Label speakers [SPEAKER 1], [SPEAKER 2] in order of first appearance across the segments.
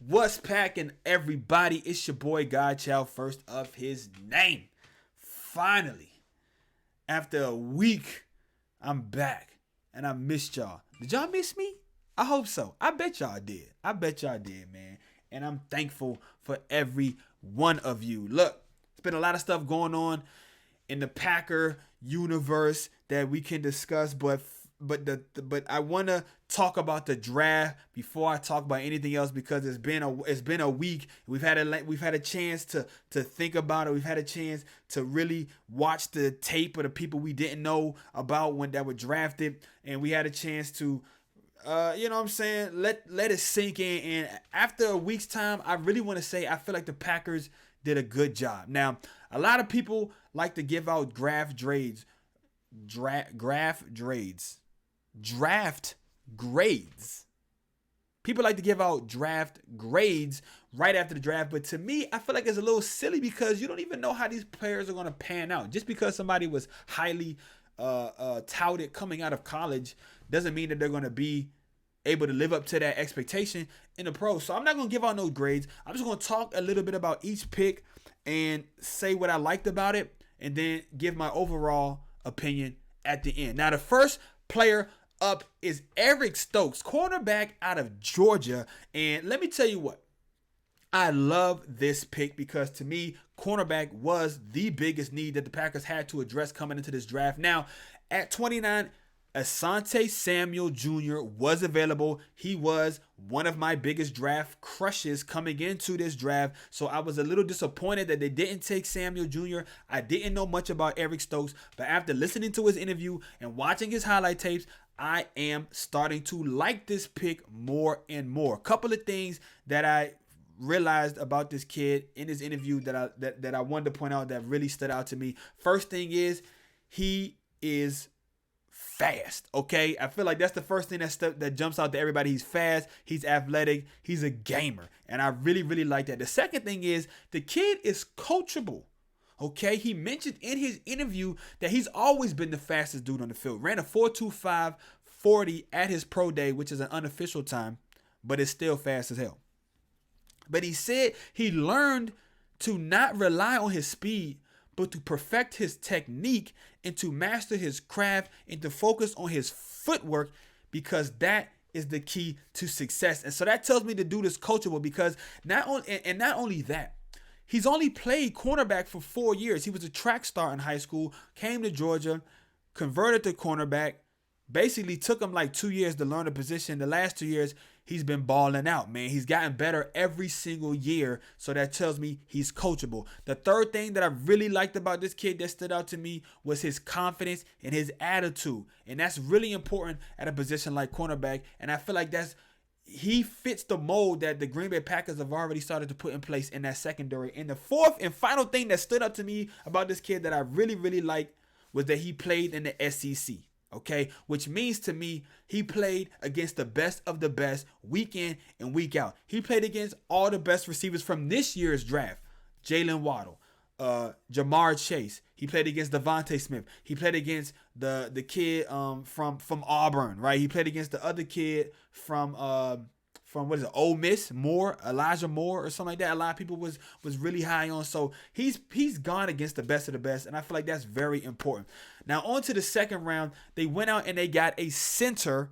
[SPEAKER 1] What's packing, everybody? It's your boy Godchild, first of his name. Finally, after a week, I'm back and I missed y'all. Did y'all miss me? I hope so. I bet y'all did. Man. And I'm thankful for every one of you. Look, it's been a lot of stuff going on in the Packer universe that we can discuss, but I want to talk about the draft before I talk about anything else, because it's been a week. We've had a chance to think about it. We've had a chance to really watch the tape of the people we didn't know about when that were drafted, and we had a chance to you know what I'm saying, let it sink in. And after a week's time, I really want to say I feel like the Packers did a good job. Now, a lot of people like to give out draft grades People like to give out draft grades right after the draft, but to me, I feel like it's a little silly because you don't even know how these players are going to pan out. Just because somebody was highly touted coming out of college doesn't mean that they're going to be able to live up to that expectation in the pros. So I'm not going to give out no grades. I'm just going to talk a little bit about each pick and say what I liked about it, and then give my overall opinion at the end. Now, the first player up is Eric Stokes, cornerback out of Georgia. And let me tell you what, I love this pick because to me, cornerback was the biggest need that the Packers had to address coming into this draft. Now, at 29, Asante Samuel Jr. was available. He was one of my biggest draft crushes coming into this draft. So I was a little disappointed that they didn't take Samuel Jr. I didn't know much about Eric Stokes, but after listening to his interview and watching his highlight tapes, I am starting to like this pick more and more. A couple of things that I realized about this kid in his interview that I wanted to point out that really stood out to me. First thing is, he is fast. Okay, I feel like that's the first thing that jumps out to everybody. He's fast, he's athletic, he's a gamer, and I really like that. The second thing is, the kid is coachable. Okay, he mentioned in his interview that he's always been the fastest dude on the field. Ran a 4.25 40 at his pro day, which is an unofficial time, but it's still fast as hell. But he said he learned to not rely on his speed, but to perfect his technique and to master his craft and to focus on his footwork, because that is the key to success. And so that tells me the dude is coachable, because not only that, he's only played cornerback for 4 years. He was a track star in high school, came to Georgia, converted to cornerback. Basically took him like 2 years to learn the position. The last 2 years, he's been balling out, man. He's gotten better every single year. So that tells me he's coachable. The third thing that I really liked about this kid that stood out to me was his confidence and his attitude. And that's really important at a position like cornerback. And I feel like he fits the mold that the Green Bay Packers have already started to put in place in that secondary. And the fourth and final thing that stood out to me about this kid that I really liked was that he played in the SEC. Okay, which means to me, he played against the best of the best week in and week out. He played against all the best receivers from this year's draft. Jalen Waddle, Jamar Chase. He played against Devontae Smith. He played against the kid from Auburn, right? He played against the other kid from what is it, Ole Miss, Elijah Moore or something like that. A lot of people was really high on. So he's gone against the best of the best, and I feel like that's very important. Now on to the second round, they went out and they got a center.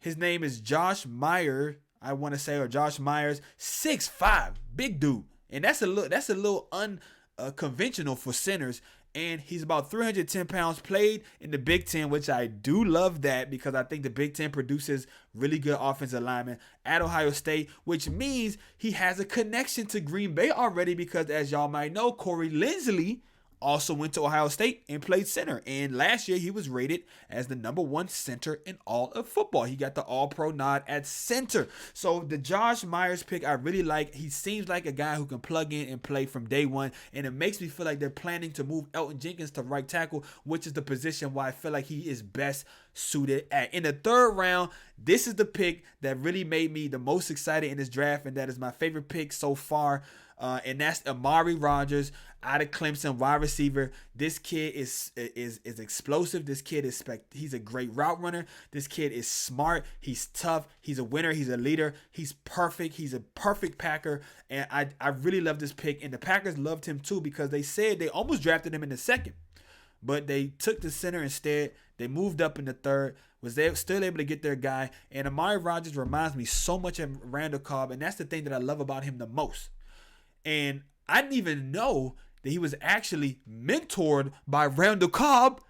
[SPEAKER 1] His name is Josh Myers, I want to say, or Josh Myers, 6'5", big dude, and that's a little unconventional for centers. And he's about 310 pounds, played in the Big Ten, which I do love that, because I think the Big Ten produces really good offensive linemen, at Ohio State, which means he has a connection to Green Bay already, because as y'all might know, Corey Linsley also went to Ohio State and played center. And last year, he was rated as the #1 center in all of football. He got the All-Pro nod at center. So the Josh Myers pick, I really like. He seems like a guy who can plug in and play from day one. And it makes me feel like they're planning to move Elton Jenkins to right tackle, which is the position where I feel like he is best suited at. In the third round, this is the pick that really made me the most excited in this draft, and that is my favorite pick so far. And that's Amari Rogers out of Clemson, wide receiver. This kid is explosive. This kid is he's a great route runner. This kid is smart. He's tough. He's a winner. He's a leader. He's perfect. He's a perfect Packer. And I really love this pick. And the Packers loved him too because they said they almost drafted him in the second. But they took the center instead. They moved up in the third. Was they still able to get their guy. And Amari Rogers reminds me so much of Randall Cobb. And that's the thing that I love about him the most. And I didn't even know that he was actually mentored by Randall Cobb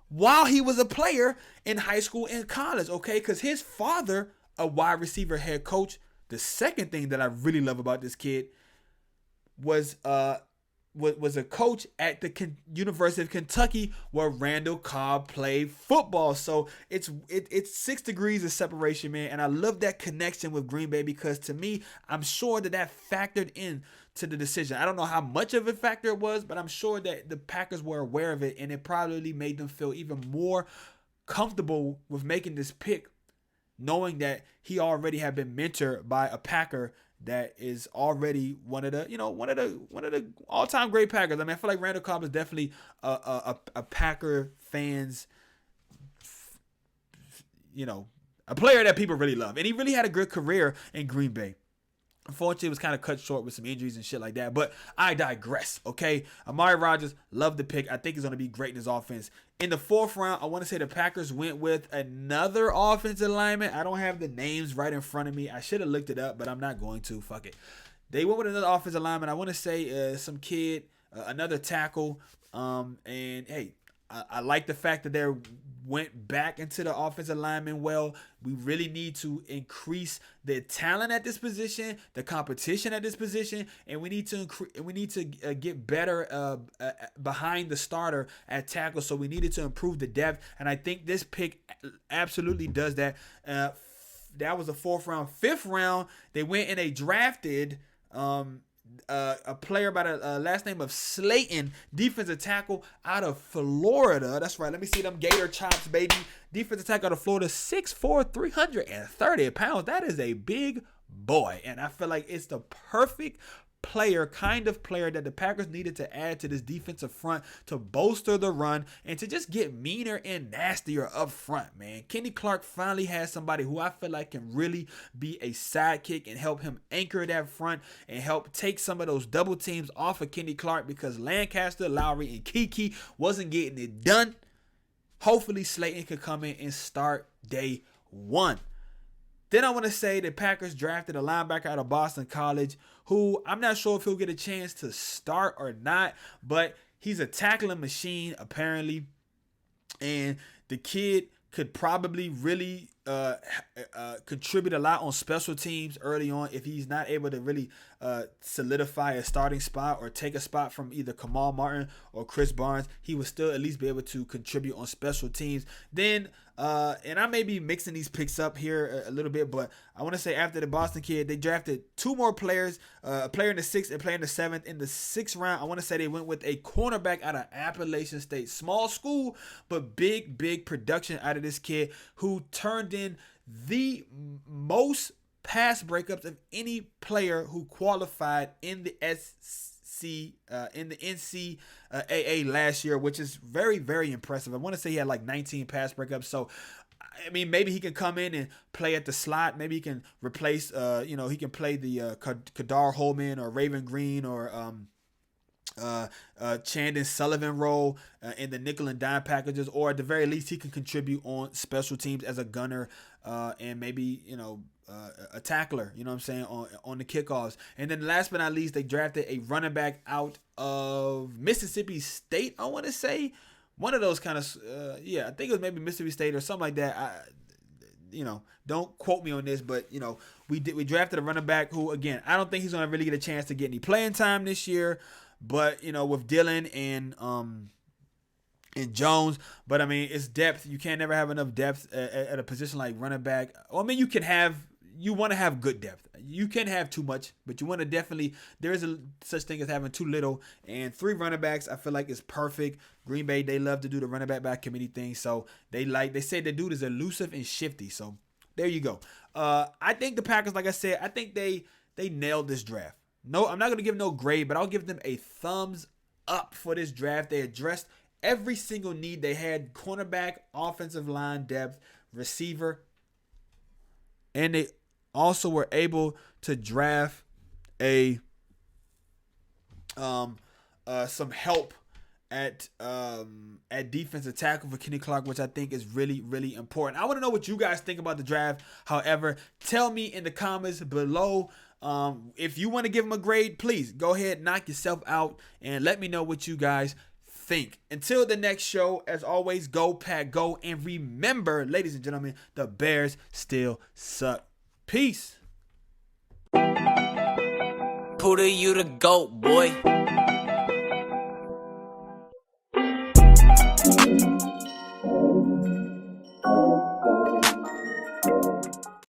[SPEAKER 1] while he was a player in high school and college, okay? Because his father, a wide receiver head coach. The second thing that I really love about this kid was a coach at the University of Kentucky where Randall Cobb played football. So it's 6 degrees of separation, man. And I love that connection with Green Bay because to me, I'm sure that factored in to the decision. I don't know how much of a factor it was, but I'm sure that the Packers were aware of it and it probably made them feel even more comfortable with making this pick, knowing that he already had been mentored by a Packer that is already one of the all-time great Packers. I mean, I feel like Randall Cobb is definitely a Packer fans, a player that people really love, and he really had a good career in Green Bay. Unfortunately, it was kind of cut short with some injuries and shit like that. But I digress, okay? Amari Rogers, love the pick. I think he's going to be great in his offense. In the 4th round, I want to say the Packers went with another offensive lineman. I don't have the names right in front of me. I should have looked it up, but I'm not going to. Fuck it. They went with another offensive lineman. I want to say some kid, another tackle. And, hey, I like the fact that they went back into the offensive lineman well. We really need to increase the talent at this position, the competition at this position, and we need to get better behind the starter at tackle. So we needed to improve the depth, and I think this pick absolutely does that. That was the 4th round. 5th round, they went and they drafted a player by the last name of Slayton, defensive tackle out of Florida. That's right. Let me see them gator chops, baby. Defensive tackle out of Florida, 6'4", 330 pounds. That is a big boy. And I feel like it's the perfect kind of player that the Packers needed to add to this defensive front to bolster the run and to just get meaner and nastier up front, man. Kenny Clark finally has somebody who I feel like can really be a sidekick and help him anchor that front and help take some of those double teams off of Kenny Clark because Lancaster, Lowry, and Kiki wasn't getting it done. Hopefully Slayton could come in and start day 1. Then I want to say the Packers drafted a linebacker out of Boston College who I'm not sure if he'll get a chance to start or not, but he's a tackling machine apparently. And the kid could probably really contribute a lot on special teams early on if he's not able to really solidify a starting spot or take a spot from either Kamal Martin or Chris Barnes. He will still at least be able to contribute on special teams. Then, and I may be mixing these picks up here a little bit, but I want to say after the Boston kid, they drafted 2 more players, a player in the 6th and a player in the 7th. In the 6th round, I want to say they went with a cornerback out of Appalachian State. Small school, but big production out of this kid who turned in the most pass breakups of any player who qualified in the NCAA last year, which is very impressive. I want to say he had like 19 pass breakups. So, I mean, maybe he can come in and play at the slot. Maybe he can replace, he can play the Kadar Holman or Raven Green or Chandon Sullivan role in the nickel and dime packages, or at the very least he can contribute on special teams as a gunner and maybe a tackler, you know what I'm saying, on the kickoffs. And then last but not least, they drafted a running back out of Mississippi State. I want to say one of those kind of I think it was maybe Mississippi State or something like that. Don't quote me on this, but we drafted a running back who, again, I don't think he's gonna really get a chance to get any playing time this year. But with Dillon and Jones, but I mean it's depth. You can't never have enough depth at a position like running back. Well, I mean you want to have good depth. You can have too much, but you want to definitely. There is such thing as having too little. And 3 running backs, I feel like is perfect. Green Bay, they love to do the running back by committee thing, so they say the dude is elusive and shifty. So there you go. I think the Packers, like I said, I think they nailed this draft. No, I'm not going to give no grade, but I'll give them a thumbs up for this draft. They addressed every single need they had: cornerback, offensive line depth, receiver, and they also were able to draft some help at defensive tackle for Kenny Clark, which I think is really, really important. I want to know what you guys think about the draft. However, tell me in the comments below. If you want to give him a grade, please go ahead, knock yourself out, and let me know what you guys think. Until the next show, as always, go Pack, go, and remember, ladies and gentlemen, the Bears still suck. Peace.
[SPEAKER 2] Puda, you the GOAT, boy.